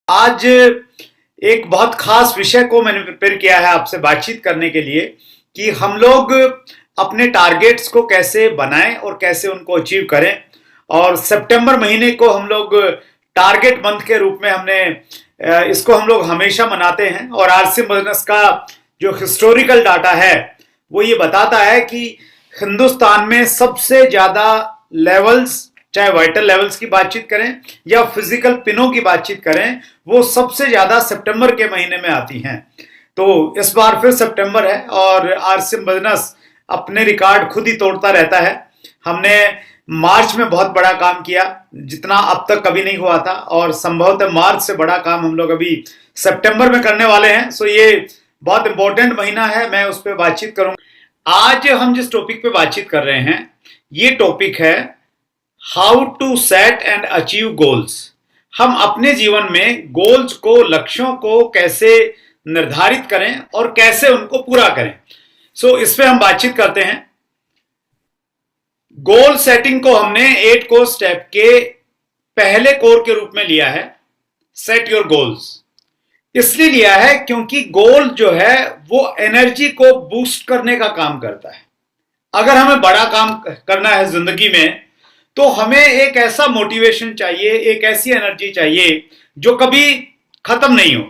आज एक बहुत खास विषय को मैंने प्रिपेयर किया है आपसे बातचीत करने के लिए कि हम लोग अपने टारगेट्स को कैसे बनाएं और कैसे उनको अचीव करें। और सितंबर महीने को हम लोग टारगेट मंथ के रूप में हमने इसको हम लोग हमेशा मनाते हैं। और आरसी बिजनेस का जो हिस्टोरिकल डाटा है वो ये बताता है कि हिंदुस्तान में सबसे ज्यादा लेवल्स, चाहे वाइटल लेवल्स की बातचीत करें या फिजिकल पिनों की बातचीत करें, वो सबसे ज्यादा सितंबर के महीने में आती हैं। तो इस बार फिर सितंबर है और आरसी बिजनेस अपने रिकॉर्ड खुद ही तोड़ता रहता है। हमने मार्च में बहुत बड़ा काम किया जितना अब तक कभी नहीं हुआ था, और संभवतः मार्च से बड़ा काम हम लोग अभी सितंबर में करने वाले हैं। सो ये बहुत इंपॉर्टेंट महीना है, मैं उस पर बातचीत करूंगा। आज हम जिस टॉपिक पे बातचीत कर रहे हैं ये टॉपिक है how to set and achieve goals. हम अपने जीवन में गोल्स को, लक्ष्यों को कैसे निर्धारित करें और कैसे उनको पूरा करें। सो इस पे हम बातचीत करते हैं। गोल सेटिंग को हमने 8 कोर स्टेप के पहले कोर के रूप में लिया है। सेट योर गोल्स इसलिए लिया है क्योंकि गोल जो है वो एनर्जी को बूस्ट करने का काम करता है। अगर हमें बड़ा काम करना है जिंदगी में तो हमें एक ऐसा मोटिवेशन चाहिए, एक ऐसी एनर्जी चाहिए जो कभी खत्म नहीं हो।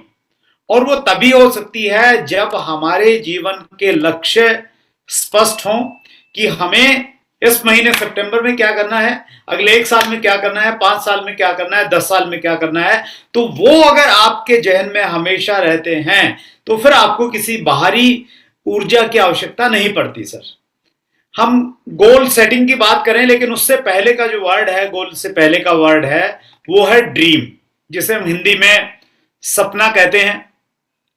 और वो तभी हो सकती है जब हमारे जीवन के लक्ष्य स्पष्ट हों कि हमें इस महीने सितंबर में क्या करना है, अगले 1 साल में क्या करना है, 5 साल में क्या करना है, 10 साल में क्या करना है। तो वो अगर आपके जहन में हमेशा रहते हैं तो फिर आपको किसी बाहरी ऊर्जा की आवश्यकता नहीं पड़ती। सर, हम गोल सेटिंग की बात करें लेकिन उससे पहले का जो वर्ड है, गोल से पहले का वर्ड है वो है ड्रीम, जिसे हम हिंदी में सपना कहते हैं।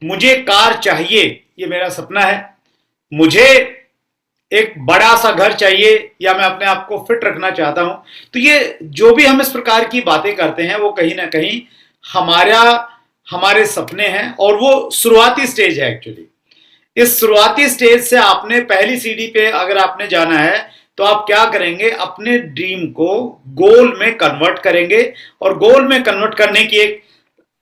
मुझे कार चाहिए, ये मेरा सपना है। मुझे एक बड़ा सा घर चाहिए, या मैं अपने आप को फिट रखना चाहता हूं। तो ये जो भी हम इस प्रकार की बातें करते हैं वो कहीं ना कहीं हमारे सपने हैं, और वो शुरुआती स्टेज है एक्चुअली। इस शुरुआती स्टेज से आपने पहली सीढ़ी पे अगर आपने जाना है तो आप क्या करेंगे, अपने ड्रीम को गोल में कन्वर्ट करेंगे। और गोल में कन्वर्ट करने की एक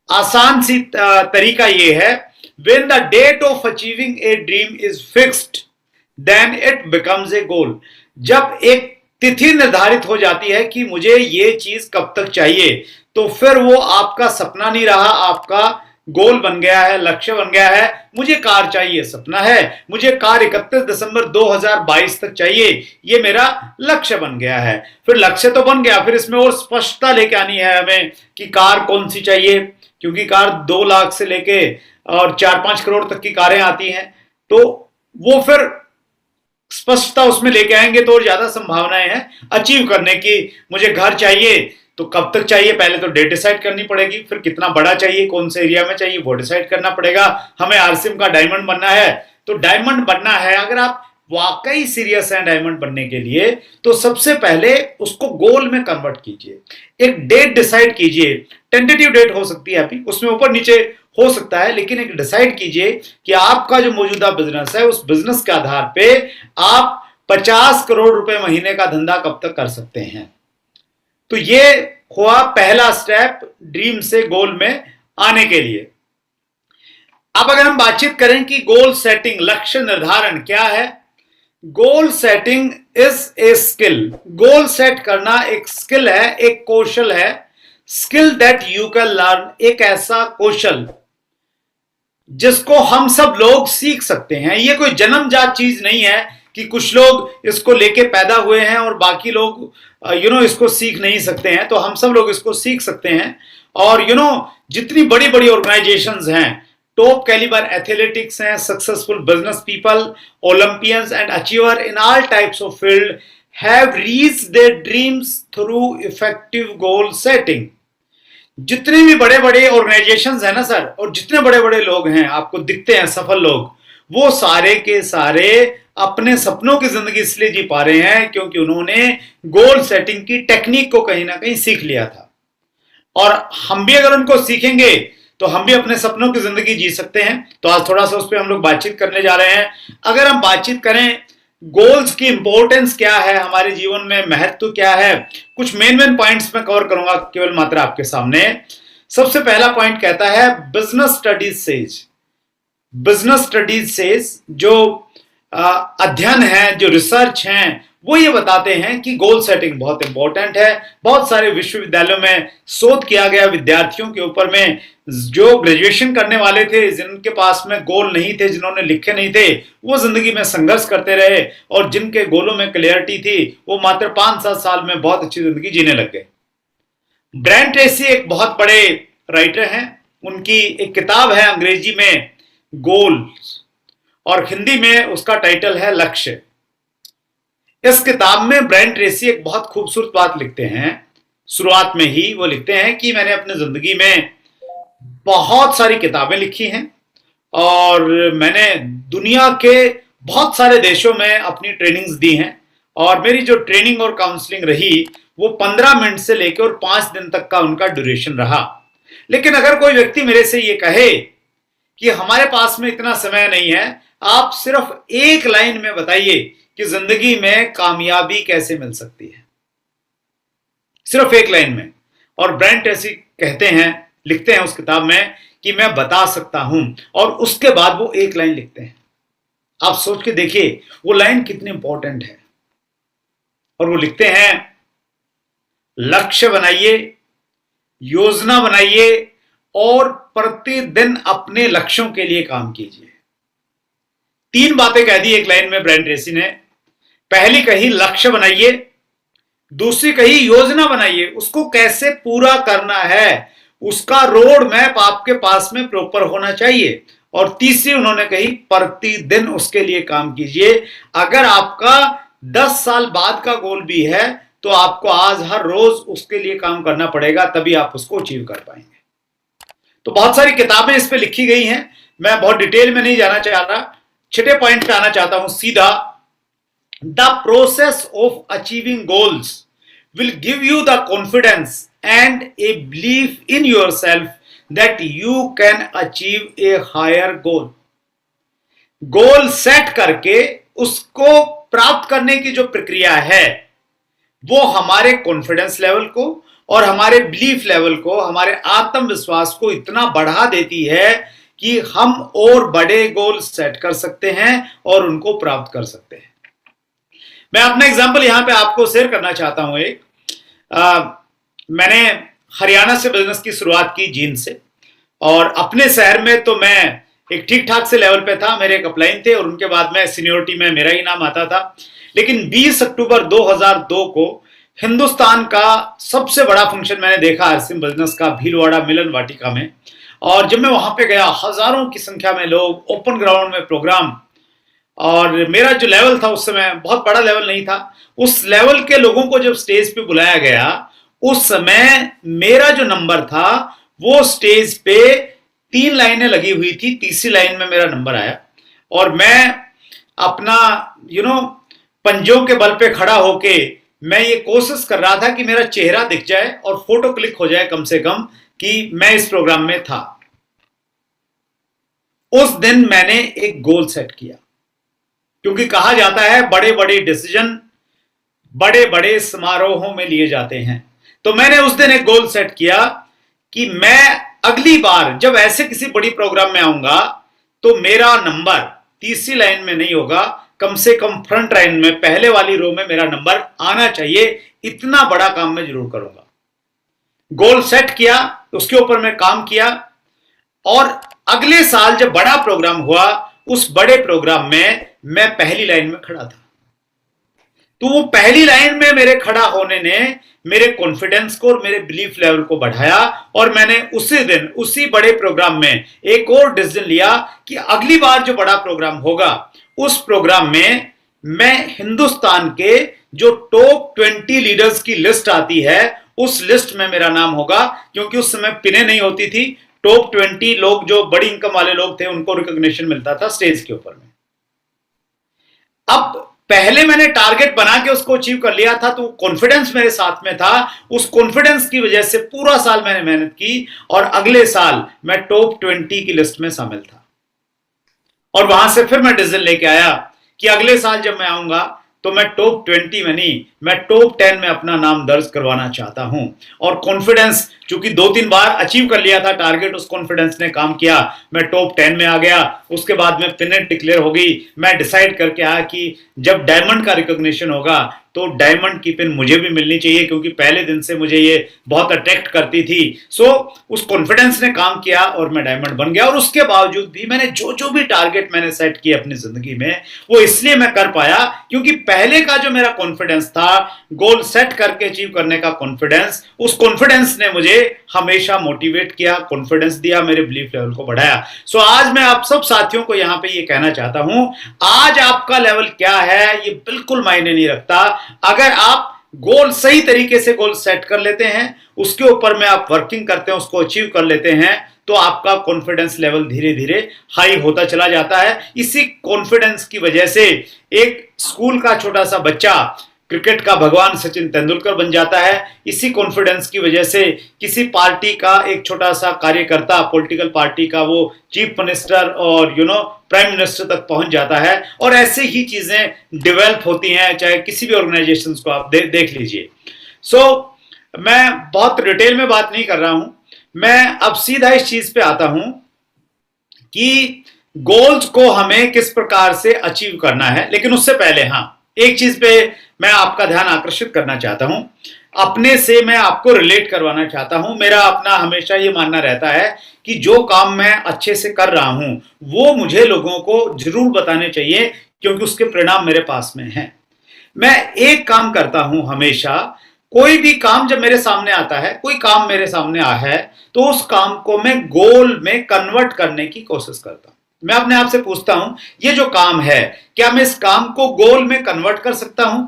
आसान सी तरीका ये है, when the date of achieving a dream is fixed then it becomes a goal. जब एक तिथि निर्धारित हो जाती है कि मुझे ये चीज कब तक चाहिए, तो फिर वो आपका सपना नहीं रहा, आपका गोल बन गया है, लक्ष्य बन गया है। मुझे कार चाहिए, सपना है। मुझे कार 31 दिसंबर 2022 तक चाहिए, ये मेरा लक्ष्य बन गया है। फिर लक्ष्य तो बन गया, फिर इसमें और स्पष्टता लेके आनी है हमें कि कार कौन सी चाहिए, क्योंकि कार 2 लाख से लेके और 4-5 करोड़ तक की कारें आती हैं। तो वो फिर स्पष्टता उसमें लेके आएंगे तो और ज्यादा संभावनाएं हैं अचीव करने की। मुझे घर चाहिए तो कब तक चाहिए, पहले तो डेट डिसाइड करनी पड़ेगी। फिर कितना बड़ा चाहिए, कौन से एरिया में चाहिए, वो डिसाइड करना पड़ेगा। हमें आरसीएम का डायमंड बनना है, तो डायमंड बनना है, अगर आप वाकई सीरियस हैं डायमंड बनने के लिए, तो सबसे पहले उसको गोल में कन्वर्ट कीजिए। एक डेट डिसाइड कीजिए। टेंटेटिव डेट हो सकती है आपकी, उसमें ऊपर नीचे हो सकता है, लेकिन एक डिसाइड कीजिए कि आपका जो मौजूदा बिजनेस है उस बिजनेस के आधार पे आप 50 करोड़ रुपए महीने का धंधा कब तक कर सकते हैं। तो ये हुआ पहला स्टेप ड्रीम से गोल में आने के लिए। अब अगर हम बातचीत करें कि गोल सेटिंग, लक्ष्य निर्धारण क्या है, goal setting is a skill. Goal set करना एक स्किल है, एक कौशल है। Skill that you can learn, एक ऐसा कौशल जिसको हम सब लोग सीख सकते हैं। ये कोई जन्मजात चीज नहीं है कि कुछ लोग इसको लेके पैदा हुए हैं और बाकी लोग इसको सीख नहीं सकते हैं। तो हम सब लोग इसको सीख सकते हैं। और जितनी बड़ी बड़ी ऑर्गेनाइजेशंस हैं, टॉप कैलिबर एथलेटिक्स हैं, successful business people, Olympians and achiever in all types of field have reached their dreams through effective goal setting. जितने भी बड़े बड़े ऑर्गेनाइजेशंस हैं ना सर, और जितने बड़े बड़े लोग हैं आपको दिखते हैं सफल लोग, वो सारे के सारे अपने सपनों की जिंदगी इसलिए जी पा रहे हैं क्योंकि उन्होंने गोल सेटिंग की टेक्निक को कहीं ना कहीं सीख लिया था। और हम भी अगर उनको सीखेंगे तो हम भी अपने सपनों की जिंदगी जी सकते हैं। तो आज थोड़ा सा उस पर हम लोग बातचीत करने जा रहे हैं। अगर हम बातचीत करें गोल्स की इंपॉर्टेंस क्या है हमारे जीवन में, महत्व क्या है, कुछ मेन पॉइंट्स में कवर करूंगा केवल मात्र आपके सामने। सबसे पहला पॉइंट कहता है बिजनेस स्टडीज सेज जो अध्ययन है, जो रिसर्च हैं, वो ये बताते हैं कि गोल सेटिंग बहुत इंपॉर्टेंट है। बहुत सारे विश्वविद्यालयों में शोध किया गया विद्यार्थियों के ऊपर में, जो ग्रेजुएशन करने वाले थे, जिनके पास में गोल नहीं थे, जिन्होंने लिखे नहीं थे, वो जिंदगी में संघर्ष करते रहे, और जिनके गोलों में क्लियरिटी थी वो मात्र 5-7 साल में बहुत अच्छी जिंदगी जीने लग गए। ब्रायन ट्रेसी एक बहुत बड़े राइटर हैं। उनकी एक किताब है अंग्रेजी में गोल्स, और हिंदी में उसका टाइटल है लक्ष्य। इस किताब में ब्रायन ट्रेसी एक बहुत खूबसूरत बात लिखते हैं। शुरुआत में ही वो लिखते हैं कि मैंने अपनी जिंदगी में बहुत सारी किताबें लिखी हैं, और मैंने दुनिया के बहुत सारे देशों में अपनी ट्रेनिंग्स दी हैं, और मेरी जो ट्रेनिंग और काउंसलिंग रही वो 15 मिनट से लेकर और 5 दिन तक का उनका ड्यूरेशन रहा। लेकिन अगर कोई व्यक्ति मेरे से ये कहे कि हमारे पास में इतना समय नहीं है, आप सिर्फ एक लाइन में बताइए कि जिंदगी में कामयाबी कैसे मिल सकती है, सिर्फ एक लाइन में। और ब्रायन ट्रेसी कहते हैं, लिखते हैं उस किताब में कि मैं बता सकता हूं, और उसके बाद वो एक लाइन लिखते हैं। आप सोच के देखिए वो लाइन कितनी इंपॉर्टेंट है। और वो लिखते हैं, लक्ष्य बनाइए, योजना बनाइए, और प्रतिदिन अपने लक्ष्यों के लिए काम कीजिए। 3 बातें कह दी एक लाइन में ब्रायन ट्रेसी ने। पहली कही लक्ष्य बनाइए, दूसरी कही योजना बनाइए, उसको कैसे पूरा करना है उसका रोड मैप आपके पास में प्रॉपर होना चाहिए, और तीसरी उन्होंने कही प्रतिदिन उसके लिए काम कीजिए। अगर आपका 10 साल बाद का गोल भी है तो आपको आज हर रोज उसके लिए काम करना पड़ेगा, तभी आप उसको अचीव कर पाएंगे। तो बहुत सारी किताबें इस पे लिखी गई हैं, मैं बहुत डिटेल में नहीं जाना चाहता, छठे पॉइंट पे आना चाहता हूं सीधा। The process of achieving goals will give you the confidence and a belief in yourself that you can achieve a higher goal. Goal set करके उसको प्राप्त करने की जो प्रक्रिया है वो हमारे कॉन्फिडेंस लेवल को और हमारे बिलीफ लेवल को, हमारे आत्मविश्वास को इतना बढ़ा देती है कि हम और बड़े गोल सेट कर सकते हैं और उनको प्राप्त कर सकते हैं। मैं अपना एग्जांपल यहां पे आपको शेयर करना चाहता हूं। मैंने हरियाणा से बिजनेस की शुरुआत की, जींद से, और अपने शहर में तो मैं एक ठीक ठाक से लेवल पे था, मेरे एक अपलाइन थे, और उनके बाद में सीनियोरिटी में मेरा ही नाम आता था। लेकिन 20 अक्टूबर 2002 को हिंदुस्तान का सबसे बड़ा फंक्शन मैंने देखा हरसिम बिजनेस का, भीलवाड़ा मिलन वाटिका में। और जब मैं वहां पे गया, हजारों की संख्या में लोग, ओपन ग्राउंड में प्रोग्राम, और मेरा जो लेवल था उस समय बहुत बड़ा लेवल नहीं था। उस लेवल के लोगों को जब स्टेज पे बुलाया गया, उस समय मेरा जो नंबर था वो स्टेज पे 3 लाइनें लगी हुई थी, तीसरी लाइन में मेरा नंबर आया, और मैं अपना पंजों के बल पे खड़ा होके मैं ये कोशिश कर रहा था कि मेरा चेहरा दिख जाए और फोटो क्लिक हो जाए कम से कम, कि मैं इस प्रोग्राम में था। उस दिन मैंने एक गोल सेट किया, क्योंकि कहा जाता है बड़े बड़े डिसीजन बड़े बड़े समारोहों में लिए जाते हैं। तो मैंने उस दिन एक गोल सेट किया कि मैं अगली बार जब ऐसे किसी बड़ी प्रोग्राम में आऊंगा तो मेरा नंबर तीसरी लाइन में नहीं होगा, कम से कम फ्रंट लाइन में, पहले वाली रो में मेरा नंबर आना चाहिए। इतना बड़ा काम मैं जरूर करूंगा। गोल सेट किया, उसके ऊपर मैं काम किया, और अगले साल जब बड़ा प्रोग्राम हुआ, उस बड़े प्रोग्राम में मैं पहली लाइन में खड़ा था। तो वो पहली लाइन में मेरे खड़ा होने ने मेरे कॉन्फिडेंस को और मेरे बिलीफ लेवल को बढ़ाया, और मैंने उसी दिन उसी बड़े प्रोग्राम में एक और डिसीजन लिया कि अगली बार जो बड़ा प्रोग्राम होगा उस प्रोग्राम में मैं हिंदुस्तान के जो टॉप 20 लीडर्स की लिस्ट आती है उस लिस्ट में मेरा नाम होगा, क्योंकि उस समय पिने नहीं होती थी। टॉप 20 लोग, जो बड़ी इनकम वाले लोग थे, उनको रिकॉग्निशन मिलता था स्टेज के ऊपर में। अब पहले मैंने टारगेट बना के उसको अचीव कर लिया था, तो कॉन्फिडेंस मेरे साथ में था। उस कॉन्फिडेंस की वजह से पूरा साल मैंने मेहनत की, और अगले साल मैं टॉप 20 की लिस्ट में शामिल था। और वहां से फिर मैं डिसीजन लेके आया कि अगले साल जब मैं आऊंगा तो मैं टॉप 20 में नहीं, मैं टॉप 10 में अपना नाम दर्ज करवाना चाहता हूं। और कॉन्फिडेंस, चूंकि 2-3 बार अचीव कर लिया था टारगेट, उस कॉन्फिडेंस ने काम किया, मैं टॉप 10 में आ गया। उसके बाद में पिनेट डिक्लेयर हो गई। मैं डिसाइड करके आया कि जब डायमंड का रिकॉग्निशन होगा तो डायमंड की पिन मुझे भी मिलनी चाहिए, क्योंकि पहले दिन से मुझे ये बहुत अट्रैक्ट करती थी। सो उस कॉन्फिडेंस ने काम किया और मैं डायमंड बन गया। और उसके बावजूद भी मैंने जो जो भी टारगेट मैंने सेट किए अपनी जिंदगी में, वो इसलिए मैं कर पाया क्योंकि पहले का जो मेरा कॉन्फिडेंस था, गोल सेट करके अचीव करने का कॉन्फिडेंस, उस कॉन्फिडेंस ने मुझे हमेशा मोटिवेट किया, कॉन्फिडेंस दिया, मेरे बिलीफ लेवल को बढ़ाया। सो आज मैं आप सब साथियों को यहां पे ये कहना चाहता हूं, आज आपका लेवल क्या है ये बिल्कुल मायने नहीं रखता। अगर आप गोल सही तरीके से गोल सेट कर लेते हैं, उसके ऊपर में आप वर्किंग करते हैं, उसको अचीव कर लेते हैं, तो आपका कॉन्फिडेंस लेवल धीरे धीरे हाई होता चला जाता है। इसी कॉन्फिडेंस की वजह से एक स्कूल का छोटा सा बच्चा क्रिकेट का भगवान सचिन तेंदुलकर बन जाता है। इसी कॉन्फिडेंस की वजह से किसी पार्टी का एक छोटा सा कार्यकर्ता, पॉलिटिकल पार्टी का, वो चीफ मिनिस्टर और प्राइम मिनिस्टर तक पहुंच जाता है। और ऐसे ही चीजें डेवलप होती हैं, चाहे किसी भी ऑर्गेनाइजेशन को आप देख लीजिए। सो मैं बहुत डिटेल में बात नहीं कर रहा हूं, मैं अब सीधा इस चीज पे आता हूं कि गोल्स को हमें किस प्रकार से अचीव करना है। लेकिन उससे पहले एक चीज पे मैं आपका ध्यान आकर्षित करना चाहता हूं, अपने से मैं आपको रिलेट करवाना चाहता हूं। मेरा अपना हमेशा ये मानना रहता है कि जो काम मैं अच्छे से कर रहा हूं वो मुझे लोगों को जरूर बताने चाहिए, क्योंकि उसके परिणाम मेरे पास में हैं। मैं एक काम करता हूं हमेशा, कोई भी काम जब मेरे सामने आता है, कोई काम मेरे सामने आया है, तो उस काम को मैं गोल में कन्वर्ट करने की कोशिश करता हूं। मैं अपने आप से पूछता हूं, ये जो काम है, क्या मैं इस काम को गोल में कन्वर्ट कर सकता हूं?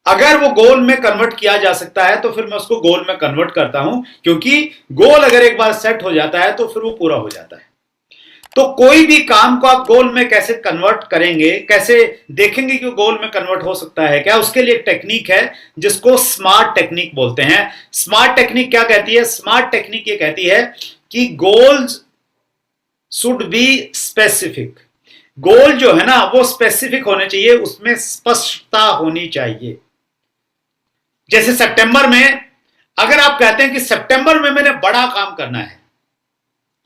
अगर वो गोल में कन्वर्ट किया जा सकता है तो फिर मैं उसको गोल में कन्वर्ट करता हूं, क्योंकि गोल अगर एक बार सेट हो जाता है तो फिर वो पूरा हो जाता है। तो कोई भी काम को आप गोल में कैसे कन्वर्ट करेंगे, कैसे देखेंगे कि गोल में कन्वर्ट हो सकता है क्या? उसके लिए एक टेक्निक है जिसको स्मार्ट टेक्निक बोलते हैं। स्मार्ट टेक्निक क्या कहती है? स्मार्ट टेक्निक ये कहती है कि गोल्स शुड बी स्पेसिफिक। गोल जो है ना वो स्पेसिफिक होने चाहिए, उसमें स्पष्टता होनी चाहिए। जैसे सितंबर में अगर आप कहते हैं कि सितंबर में मैंने बड़ा काम करना है,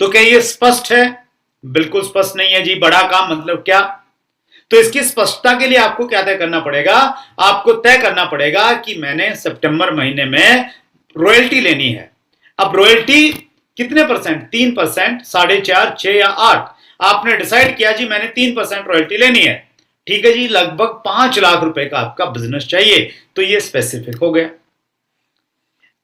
तो क्या ये स्पष्ट है? बिल्कुल स्पष्ट नहीं है जी। बड़ा काम मतलब क्या? तो इसकी स्पष्टता के लिए आपको क्या तय करना पड़ेगा? आपको तय करना पड़ेगा कि मैंने सितंबर महीने में रॉयल्टी लेनी है। अब रॉयल्टी कितने परसेंट? 3%, 4.5%, 6 या 8? आपने डिसाइड किया जी मैंने 3% रॉयल्टी लेनी है। ठीक है जी, लगभग 5 लाख रुपए का आपका बिजनेस चाहिए, तो ये स्पेसिफिक हो गया।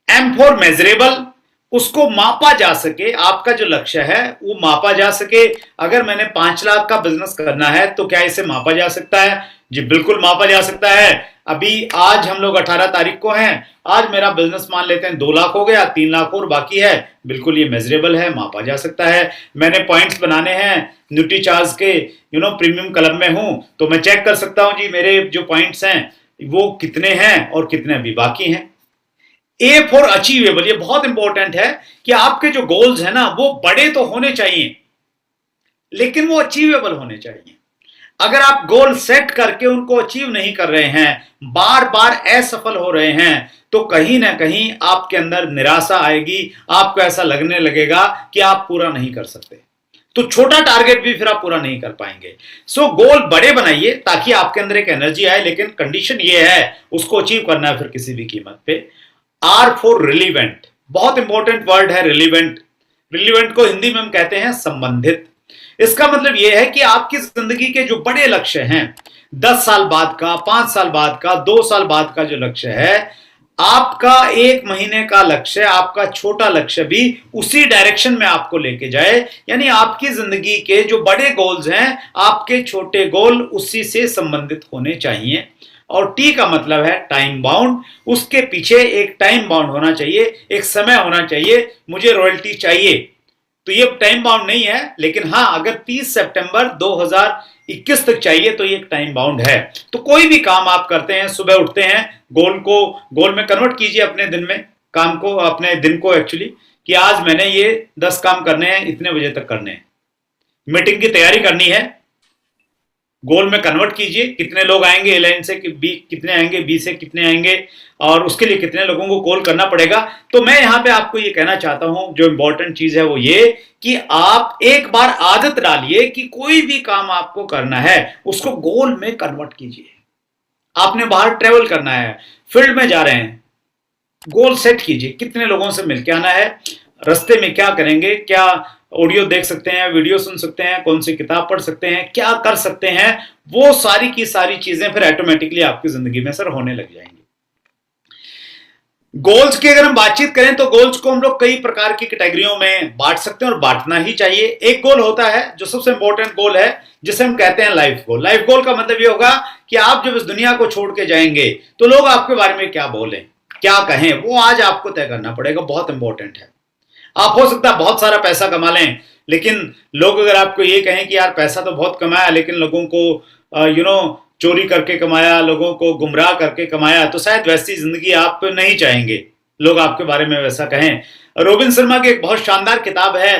एम फॉर मेजरेबल, उसको मापा जा सके, आपका जो लक्ष्य है वो मापा जा सके। अगर मैंने 5 लाख का बिजनेस करना है तो क्या इसे मापा जा सकता है? जी बिल्कुल मापा जा सकता है। अभी आज हम लोग 18 तारीख को हैं, आज मेरा बिजनेस मान लेते हैं 2 लाख हो गया, 3 लाख और बाकी है। बिल्कुल ये मेजरेबल है, मापा जा सकता है। मैंने पॉइंट्स बनाने हैं न्यूट्री चार्ज के प्रीमियम क्लब में हूं, तो मैं चेक कर सकता हूं जी मेरे जो पॉइंट्स हैं वो कितने हैं और कितने अभी बाकी हैं। ए फॉर अचीवेबल, ये बहुत इंपॉर्टेंट है कि आपके जो गोल्स है ना वो बड़े तो होने चाहिए, लेकिन वो अचीवेबल होने चाहिए। अगर आप गोल सेट करके उनको अचीव नहीं कर रहे हैं, बार बार असफल हो रहे हैं, तो कहीं ना कहीं आपके अंदर निराशा आएगी। आपको ऐसा लगने लगेगा कि आप पूरा नहीं कर सकते, तो छोटा टारगेट भी फिर आप पूरा नहीं कर पाएंगे। सो गोल बड़े बनाइए ताकि आपके अंदर एक एनर्जी आए, लेकिन कंडीशन ये है उसको अचीव करना है फिर किसी भी कीमत पे। आर फॉर रिलीवेंट, बहुत इंपॉर्टेंट वर्ड है रिलीवेंट। रिलीवेंट को हिंदी में हम कहते हैं संबंधित। इसका मतलब यह है कि आपकी जिंदगी के जो बड़े लक्ष्य हैं, 10 साल बाद का, 5 साल बाद का, 2 साल बाद का जो लक्ष्य है, आपका 1 महीने का लक्ष्य, आपका छोटा लक्ष्य भी उसी डायरेक्शन में आपको लेके जाए। यानी आपकी जिंदगी के जो बड़े गोल्स हैं, आपके छोटे गोल उसी से संबंधित होने चाहिए। और टी का मतलब है टाइम बाउंड, उसके पीछे एक टाइम बाउंड होना चाहिए, एक समय होना चाहिए। मुझे रॉयल्टी चाहिए, तो ये टाइम बाउंड नहीं है, लेकिन हाँ अगर 30 सितंबर 2021 तक चाहिए तो ये एक टाइम बाउंड है। तो कोई भी काम आप करते हैं, सुबह उठते हैं, गोल में कन्वर्ट कीजिए अपने दिन में, काम को, अपने दिन को एक्चुअली, कि आज मैंने ये 10 काम करने हैं, इतने बजे तक करने हैं। मीटिंग की तैयारी करनी है, गोल में कन्वर्ट कीजिए, कितने लोग आएंगे ए लाइन से, बी कितने आएंगे, बी से कितने आएंगे, और उसके लिए कितने लोगों को कॉल करना पड़ेगा। तो मैं यहां पे आपको ये कहना चाहता हूं, जो इंपॉर्टेंट चीज है वो ये कि आप एक बार आदत डालिए कि कोई भी काम आपको करना है उसको गोल में कन्वर्ट कीजिए। आपने बाहर ट्रेवल करना है, फील्ड में जा रहे हैं, गोल सेट कीजिए, कितने लोगों से मिलकर आना है, रास्ते में क्या करेंगे, क्या ऑडियो देख सकते हैं, वीडियो सुन सकते हैं, कौन सी किताब पढ़ सकते हैं, क्या कर सकते हैं, वो सारी की सारी चीजें फिर ऑटोमेटिकली आपकी जिंदगी में सर होने लग जाएंगी। गोल्स की अगर हम बातचीत करें तो गोल्स को हम लोग कई प्रकार की कैटेगरियों में बांट सकते हैं और बांटना ही चाहिए। एक गोल होता है जो सबसे इंपॉर्टेंट गोल है, जिसे हम कहते हैं लाइफ गोल। लाइफ गोल का मतलब ये होगा कि आप जब इस दुनिया को छोड़ के जाएंगे तो लोग आपके बारे में क्या बोलें, क्या कहें, वो आज आपको तय करना पड़ेगा, बहुत इंपॉर्टेंट है। आप हो सकता है बहुत सारा पैसा कमा लें, लेकिन लोग अगर आपको ये कहें कि यार पैसा तो बहुत कमाया लेकिन लोगों को चोरी करके कमाया, लोगों को गुमराह करके कमाया, तो शायद वैसी जिंदगी आप नहीं चाहेंगे, लोग आपके बारे में वैसा कहें। रोबिन शर्मा की एक बहुत शानदार किताब है,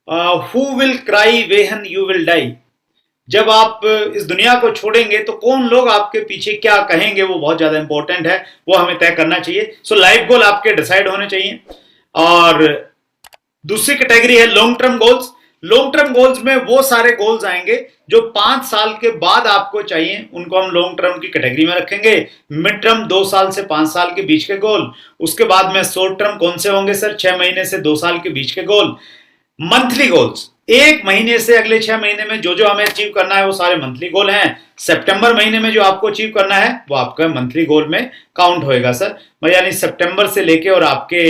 who will cry when you will die. जब आप इस दुनिया को छोड़ेंगे तो कौन लोग आपके पीछे क्या कहेंगे, वो बहुत ज्यादा इंपॉर्टेंट है, वो हमें तय करना चाहिए। सो लाइफ गोल आपके डिसाइड होने चाहिए। और दूसरी कैटेगरी है long term goals. Long term goals में वो सारे गोल्स आएंगे जो 5 साल के बाद आपको चाहिए, उनको हम लॉन्ग टर्म की कैटेगरी में रखेंगे। मिड टर्म 2 साल से 5 साल के बीच के गोल, उसके बाद में शॉर्ट टर्म कौन से होंगे सर, 6 महीने से 2 साल के बीच के गोल। मंथली गोल्स, 1 महीने से अगले 6 महीने में जो जो हमें अचीव करना है वो सारे मंथली गोल हैं। सितंबर महीने में जो आपको अचीव करना है वो आपका मंथली गोल में काउंट होएगा सर, यानी सितंबर से लेके और आपके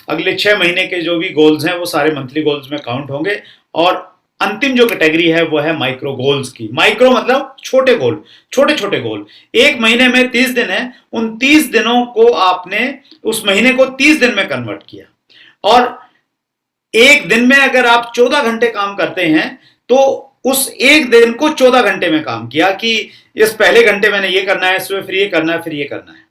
अगले 6 महीने के जो भी गोल्स हैं वो सारे मंथली गोल्स में काउंट होंगे। और अंतिम जो कैटेगरी है वो है माइक्रो गोल्स की। माइक्रो मतलब छोटे गोल, छोटे छोटे गोल। 1 महीने में 30 दिन है, उन 30 दिनों को आपने उस महीने को 30 दिन में कन्वर्ट किया, और एक दिन में अगर आप 14 घंटे काम करते हैं तो उस एक दिन को 14 घंटे में काम किया कि इस पहले घंटे मैंने ये करना है, इसमें फिर ये करना है, फिर ये करना है।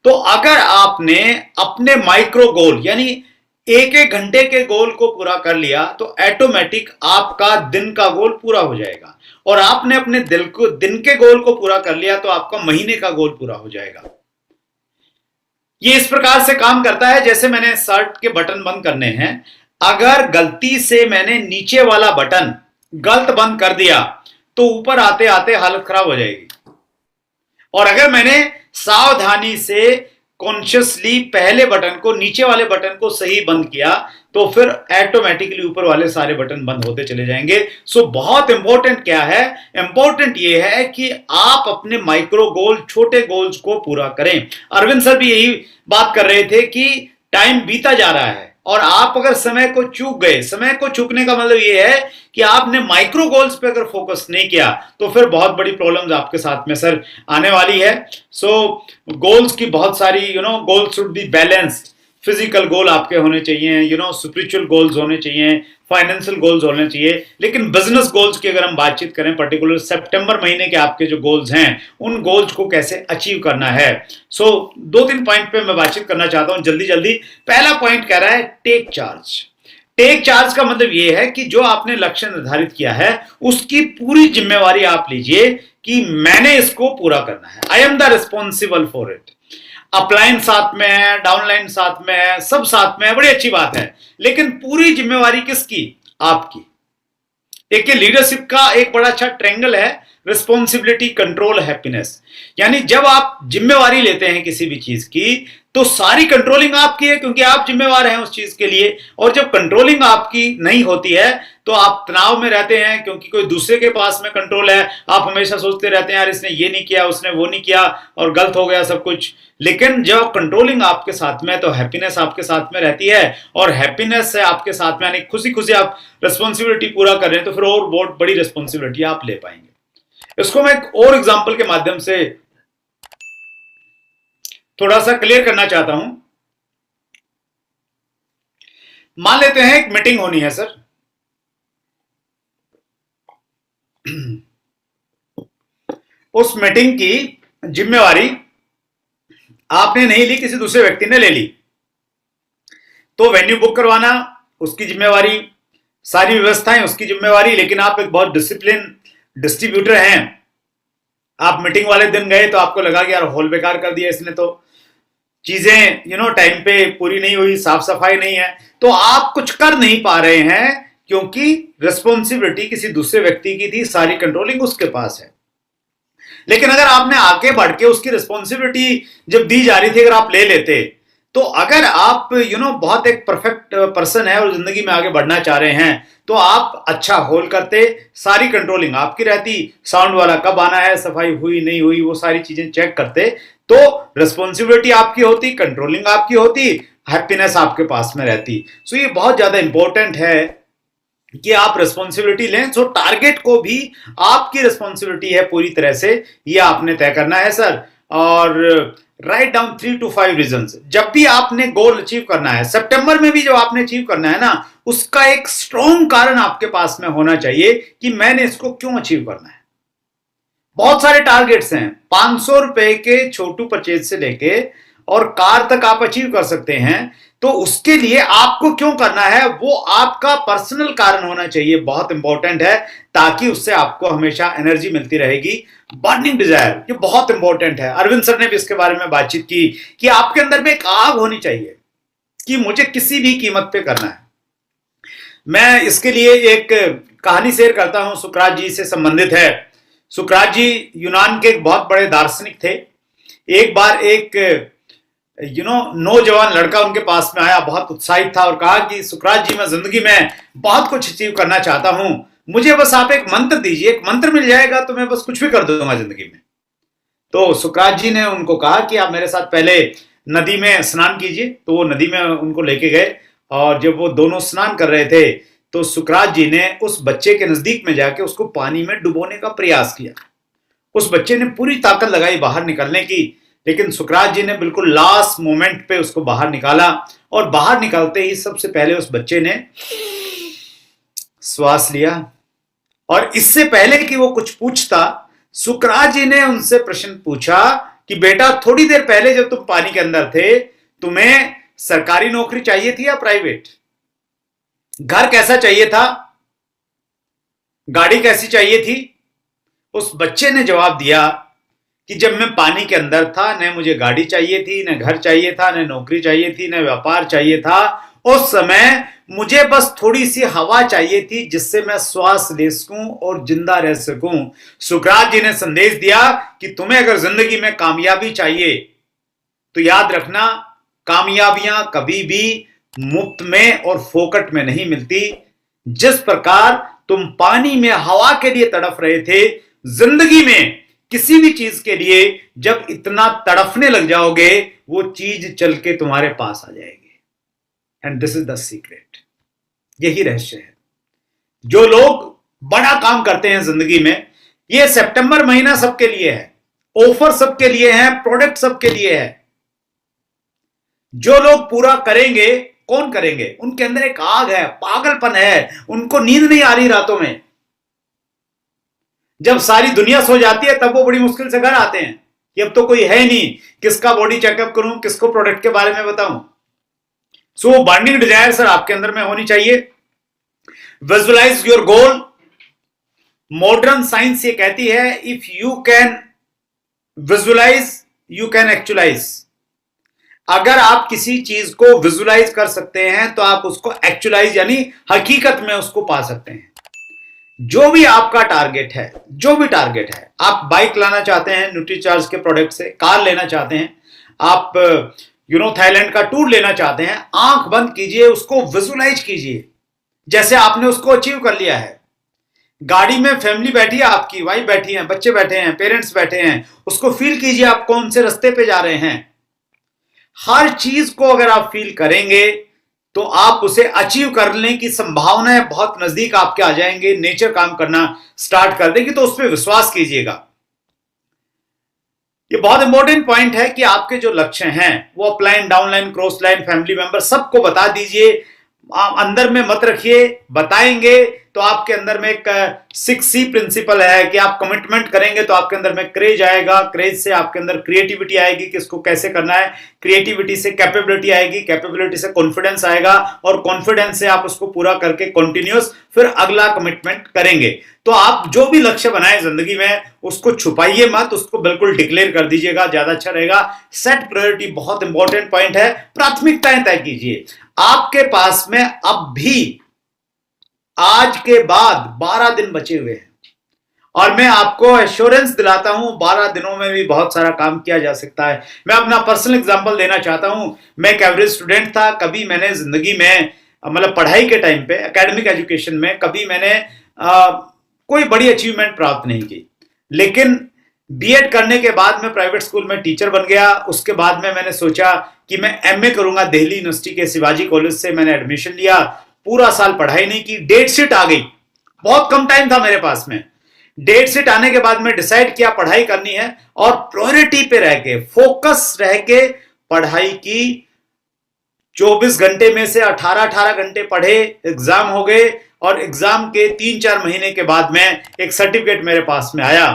तो अगर आपने अपने माइक्रो गोल यानी एक एक घंटे के गोल को पूरा कर लिया तो ऑटोमेटिक आपका दिन का गोल पूरा हो जाएगा, और आपने अपने दिन के गोल को पूरा कर लिया तो आपका महीने का गोल पूरा हो जाएगा। ये इस प्रकार से काम करता है जैसे मैंने शर्ट के बटन बंद करने हैं, अगर गलती से मैंने नीचे वाला बटन गलत बंद कर दिया तो ऊपर आते आते हालत खराब हो जाएगी, और अगर मैंने सावधानी से कॉन्शियसली पहले बटन को, नीचे वाले बटन को सही बंद किया तो फिर ऑटोमेटिकली ऊपर वाले सारे बटन बंद होते चले जाएंगे। सो बहुत इंपॉर्टेंट क्या है, इंपॉर्टेंट ये है कि आप अपने माइक्रो गोल, छोटे गोल्स को पूरा करें। अरविंद सर भी यही बात कर रहे थे कि टाइम बीता जा रहा है और आप अगर समय को चूक गए, समय को चूकने का मतलब ये है कि आपने माइक्रो गोल्स पे अगर फोकस नहीं किया तो फिर बहुत बड़ी प्रॉब्लम्स आपके साथ में सर आने वाली है। सो गोल्स की बहुत सारी goals should be balanced. Physical goal आपके होने चाहिए, स्पिरिचुअल गोल्स होने चाहिए, फाइनेंशियल गोल्स होने चाहिए, लेकिन बिजनेस गोल्स की अगर हम बातचीत करें, पर्टिकुलर सितंबर महीने के आपके जो गोल्स हैं उन गोल्स को कैसे अचीव करना है। सो 2-3 पॉइंट पे मैं बातचीत करना चाहता हूं जल्दी जल्दी। पहला पॉइंट कह रहा है टेक चार्ज। टेक चार्ज का मतलब यह है कि जो आपने लक्ष्य निर्धारित किया है उसकी पूरी जिम्मेवारी आप लीजिए कि मैंने इसको पूरा करना है। I am the responsible for it. Upline साथ में है, डाउनलाइन साथ में है, सब साथ में है, बड़ी अच्छी बात है, लेकिन पूरी जिम्मेवारी किसकी? आपकी। एक लीडरशिप का एक बड़ा अच्छा ट्रायंगल है, रिस्पॉन्सिबिलिटी, कंट्रोल, हैप्पीनेस। यानी जब आप जिम्मेवारी लेते हैं किसी भी चीज की तो सारी कंट्रोलिंग आपकी है क्योंकि आप जिम्मेवार हैं उस चीज के लिए, और जब कंट्रोलिंग आपकी नहीं होती है तो आप तनाव में रहते हैं क्योंकि कोई दूसरे के पास में कंट्रोल है। आप हमेशा सोचते रहते हैं यार इसने ये नहीं किया, उसने वो नहीं किया और गलत हो गया सब कुछ। लेकिन जब कंट्रोलिंग आपके साथ में तो हैप्पीनेस आपके साथ में रहती है, और हैप्पीनेस है आपके साथ में, यानी खुशी खुशी आप रिस्पॉन्सिबिलिटी पूरा कर रहे हैं तो फिर और बहुत बड़ी रिस्पॉन्सिबिलिटी आप ले पाएंगे। इसको मैं एक और एग्जाम्पल के माध्यम से थोड़ा सा क्लियर करना चाहता हूं। मान लेते हैं एक मीटिंग होनी है सर, उस मीटिंग की जिम्मेवारी आपने नहीं ली, किसी दूसरे व्यक्ति ने ले ली। तो वेन्यू बुक करवाना उसकी जिम्मेवारी, सारी व्यवस्थाएं उसकी जिम्मेवारी, लेकिन आप एक बहुत डिसिप्लिन डिस्ट्रीब्यूटर हैं, आप मीटिंग वाले दिन गए तो आपको लगा कि यार हॉल बेकार कर दिया इसने, तो चीजें टाइम पे पूरी नहीं हुई, साफ सफाई नहीं है, तो आप कुछ कर नहीं पा रहे हैं क्योंकि रिस्पॉन्सिबिलिटी किसी दूसरे व्यक्ति की थी, सारी कंट्रोलिंग उसके पास है। लेकिन अगर आपने आगे बढ़ के उसकी रिस्पॉन्सिबिलिटी जब दी जा रही थी अगर आप ले लेते, तो अगर आप बहुत एक परफेक्ट पर्सन है और जिंदगी में आगे बढ़ना चाह रहे हैं, तो आप अच्छा होल करते, सारी कंट्रोलिंग आपकी रहती, साउंड वाला कब आना है, सफाई हुई नहीं हुई, वो सारी चीजें चेक करते, तो रिस्पॉन्सिबिलिटी आपकी होती, कंट्रोलिंग आपकी होती, हैप्पीनेस आपके पास में रहती। सो ये बहुत ज्यादा इंपॉर्टेंट है कि आप रिस्पॉन्सिबिलिटी लें। सो टारगेट को भी आपकी रिस्पॉन्सिबिलिटी है पूरी तरह से, ये आपने तय करना है सर। और राइट डाउन 3 to 5 रीजंस। जब भी आपने गोल अचीव करना है, सितंबर में भी जो आपने अचीव करना है ना, उसका एक स्ट्रॉन्ग कारण आपके पास में होना चाहिए कि मैंने इसको क्यों अचीव करना है। बहुत सारे टारगेट्स हैं, 500 रुपए के छोटू परचेज से लेके और कार तक आप अचीव कर सकते हैं, तो उसके लिए आपको क्यों करना है वो आपका पर्सनल कारण होना चाहिए, बहुत इंपॉर्टेंट है, ताकि उससे आपको हमेशा एनर्जी मिलती रहेगी। बर्निंग डिजायर, ये बहुत इंपॉर्टेंट है। अरविंद सर ने भी इसके बारे में बातचीत की कि आपके अंदर में एक आग होनी चाहिए कि मुझे किसी भी कीमत पे करना है। मैं इसके लिए एक कहानी शेयर करता हूं, सुकरात जी से संबंधित है। सुकरात जी यूनान के एक बहुत बड़े दार्शनिक थे। एक बार एक नौजवान लड़का उनके पास में आया, बहुत उत्साहित था और कहा कि सुकरात जी, मैं जिंदगी में बहुत कुछ अचीव करना चाहता हूं, मुझे बस आप एक मंत्र दीजिए, एक मंत्र मिल जाएगा तो मैं बस कुछ भी कर दूंगा जिंदगी में। तो सुकरात जी ने उनको कहा कि आप मेरे साथ पहले नदी में स्नान कीजिए। तो वो नदी में उनको लेके गए और जब वो दोनों स्नान कर रहे थे तो सुकरात जी ने उस बच्चे के नजदीक में जाके उसको पानी में डुबोने का प्रयास किया। उस बच्चे ने पूरी ताकत लगाई बाहर निकलने की, लेकिन सुकरात जी ने बिल्कुल लास्ट मोमेंट पे उसको बाहर निकाला। और बाहर निकालते ही सबसे पहले उस बच्चे ने श्वास लिया। और इससे पहले कि वो कुछ पूछता, सुकरात जी ने उनसे प्रश्न पूछा कि बेटा, थोड़ी देर पहले जब तुम पानी के अंदर थे, तुम्हें सरकारी नौकरी चाहिए थी या प्राइवेट? घर कैसा चाहिए था? गाड़ी कैसी चाहिए थी? उस बच्चे ने जवाब दिया कि जब मैं पानी के अंदर था, न मुझे गाड़ी चाहिए थी, न घर चाहिए था, न नौकरी चाहिए थी, न व्यापार चाहिए था। उस समय मुझे बस थोड़ी सी हवा चाहिए थी जिससे मैं श्वास ले सकूं और जिंदा रह सकूं। सुकरात जी ने संदेश दिया कि तुम्हें अगर जिंदगी में कामयाबी चाहिए तो याद रखना, कामयाबियां कभी भी मुफ्त में और फोकट में नहीं मिलती। जिस प्रकार तुम पानी में हवा के लिए तड़प रहे थे, जिंदगी में किसी भी चीज के लिए जब इतना तड़पने लग जाओगे, वो चीज चल के तुम्हारे पास आ जाएगी। And this is the secret, यही रहस्य है। जो लोग बड़ा काम करते हैं जिंदगी में, ये सितंबर महीना सबके लिए है, ऑफर सबके लिए है, प्रोडक्ट सबके लिए है। जो लोग पूरा करेंगे, कौन करेंगे? उनके अंदर एक आग है, पागलपन है, उनको नींद नहीं आ रही रातों में। जब सारी दुनिया सो जाती है तब वो बड़ी मुश्किल से घर आते हैं कि अब तो कोई है नहीं, किसका बॉडी चेकअप करूं, किसको प्रोडक्ट के बारे में बताऊं। सो बर्निंग डिजायर सर आपके अंदर में होनी चाहिए। Visualize your goal. Modern science ये कहती है, if you can visualize you can actualize. अगर आप किसी चीज को विजुअलाइज कर सकते हैं तो आप उसको एक्चुअलाइज यानी हकीकत में उसको पा सकते हैं। जो भी आपका टारगेट है, जो भी टारगेट है, आप बाइक लाना चाहते हैं न्यूट्रीचार्ज के प्रोडक्ट से, कार लेना चाहते हैं, आप थाईलैंड का टूर लेना चाहते हैं, आंख बंद कीजिए, उसको विजुअलाइज कीजिए जैसे आपने उसको अचीव कर लिया है। गाड़ी में फैमिली बैठी है, आपकी वाइफ बैठी है, बच्चे बैठे हैं, पेरेंट्स बैठे हैं, उसको फील कीजिए आप कौन से रास्ते पे जा रहे हैं। हर चीज को अगर आप फील करेंगे तो आप उसे अचीव करने की संभावनाएं बहुत नजदीक आपके आ जाएंगे। नेचर काम करना स्टार्ट कर देगी, तो उस पर विश्वास कीजिएगा। ये बहुत इंपॉर्टेंट पॉइंट है कि आपके जो लक्ष्य हैं वो upline, downline, cross line, family member सबको बता दीजिए। आप अंदर में मत रखिए, बताएंगे तो आपके अंदर में एक 6C प्रिंसिपल है कि आप कमिटमेंट करेंगे तो आपके अंदर में क्रेज आएगा, क्रेज से आपके अंदर क्रिएटिविटी आएगी कि इसको कैसे करना है, क्रिएटिविटी से कैपेबिलिटी आएगी, कैपेबिलिटी से कॉन्फिडेंस आएगा, और कॉन्फिडेंस से आप उसको पूरा करके कंटिन्यूअस फिर अगला कमिटमेंट करेंगे। तो आप जो भी लक्ष्य बनाए जिंदगी में उसको छुपाइए मत, उसको बिल्कुल डिक्लेयर कर दीजिएगा, ज्यादा अच्छा रहेगा। सेट प्रायोरिटी बहुत इंपॉर्टेंट पॉइंट है। प्राथमिकताएं तय कीजिए। आपके पास में अब भी आज के बाद 12 दिन बचे हुए हैं और मैं आपको एश्योरेंस दिलाता हूं 12 दिनों में भी बहुत सारा काम किया जा सकता है। मैं अपना पर्सनल एग्जांपल देना चाहता हूं। मैं एक एवरेज स्टूडेंट था। कभी मैंने जिंदगी में मतलब पढ़ाई के टाइम पे एकेडमिक एजुकेशन में कभी मैंने कोई बड़ी अचीवमेंट प्राप्त नहीं की, लेकिन बीएड करने के बाद मैं प्राइवेट स्कूल में टीचर बन गया। उसके बाद में मैंने सोचा कि मैं एमए करूंगा। दिल्ली यूनिवर्सिटी के शिवाजी कॉलेज से मैंने एडमिशन लिया। पूरा साल पढ़ाई नहीं की, डेट शीट आ गई, बहुत कम टाइम था मेरे पास में। डेट शीट आने के बाद में डिसाइड किया पढ़ाई करनी है और प्रायोरिटी पे रह के, फोकस रह के पढ़ाई की। 24 घंटे में से 18 घंटे पढ़े, एग्जाम हो गए और एग्जाम के 3-4 महीने के बाद में एक सर्टिफिकेट मेरे पास में आया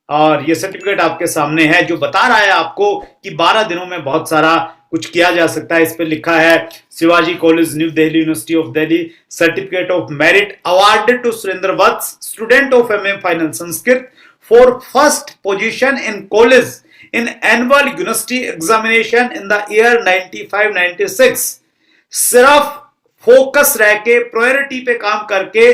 और ये सर्टिफिकेट आपके सामने है जो बता रहा है आपको कि 12 दिनों में बहुत सारा कुछ किया जा सकता है। इस पे लिखा है Shivaji college new Delhi university of Delhi certificate of merit awarded to Surendra Vats student of MA final Sanskrit for first position in college in annual university examination in the year 95-96। सिर्फ फोकस रह के प्रायोरिटी पे काम करके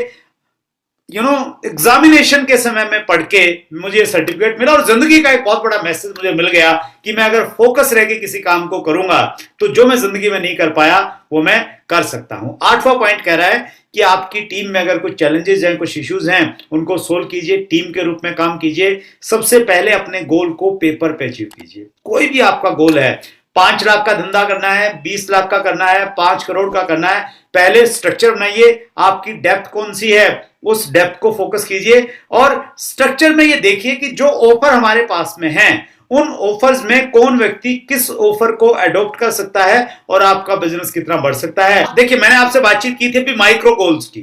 एग्जामिनेशन के समय में पढ़ के मुझे सर्टिफिकेट मिला और जिंदगी का एक बहुत बड़ा मैसेज मुझे मिल गया कि मैं अगर फोकस रह के किसी काम को करूंगा तो जो मैं जिंदगी में नहीं कर पाया वो मैं कर सकता हूं। 8वां पॉइंट कह रहा है कि आपकी टीम में अगर कुछ चैलेंजेस हैं, कुछ इश्यूज हैं, उनको सोल्व कीजिए, टीम के रूप में काम कीजिए। सबसे पहले अपने गोल को पेपर पे अचीव कीजिए। कोई भी आपका गोल है, 5 लाख का धंधा करना है, 20 लाख का करना है, 5 करोड़ का करना है, पहले स्ट्रक्चर बनाइए। आपकी डेप्थ कौन सी है, उस डेप्थ को फोकस कीजिए और स्ट्रक्चर में ये देखिए कि जो ऑफर हमारे पास में है उन ऑफर्स में कौन व्यक्ति किस ऑफर को अडॉप्ट कर सकता है और आपका बिजनेस कितना बढ़ सकता है। देखिए, मैंने आपसे बातचीत की थी माइक्रो गोल्स की।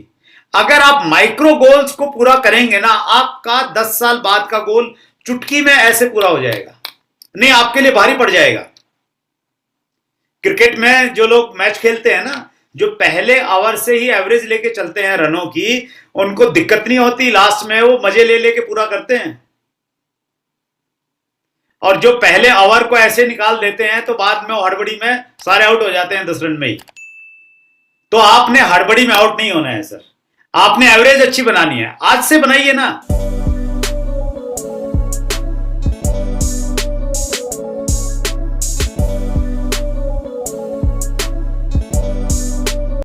अगर आप माइक्रो गोल्स को पूरा करेंगे ना, आपका 10 साल बाद का गोल चुटकी में ऐसे पूरा हो जाएगा, नहीं आपके लिए भारी पड़ जाएगा। क्रिकेट में जो लोग मैच खेलते हैं ना, जो पहले ओवर से ही एवरेज लेके चलते हैं रनों की, उनको दिक्कत नहीं होती, लास्ट में वो मजे ले लेके पूरा करते हैं। और जो पहले ओवर को ऐसे निकाल देते हैं तो बाद में हड़बड़ी में सारे आउट हो जाते हैं 10 रन में ही। तो आपने हड़बड़ी में आउट नहीं होना है सर, आपने एवरेज अच्छी बनानी है। आज से बनाइए ना।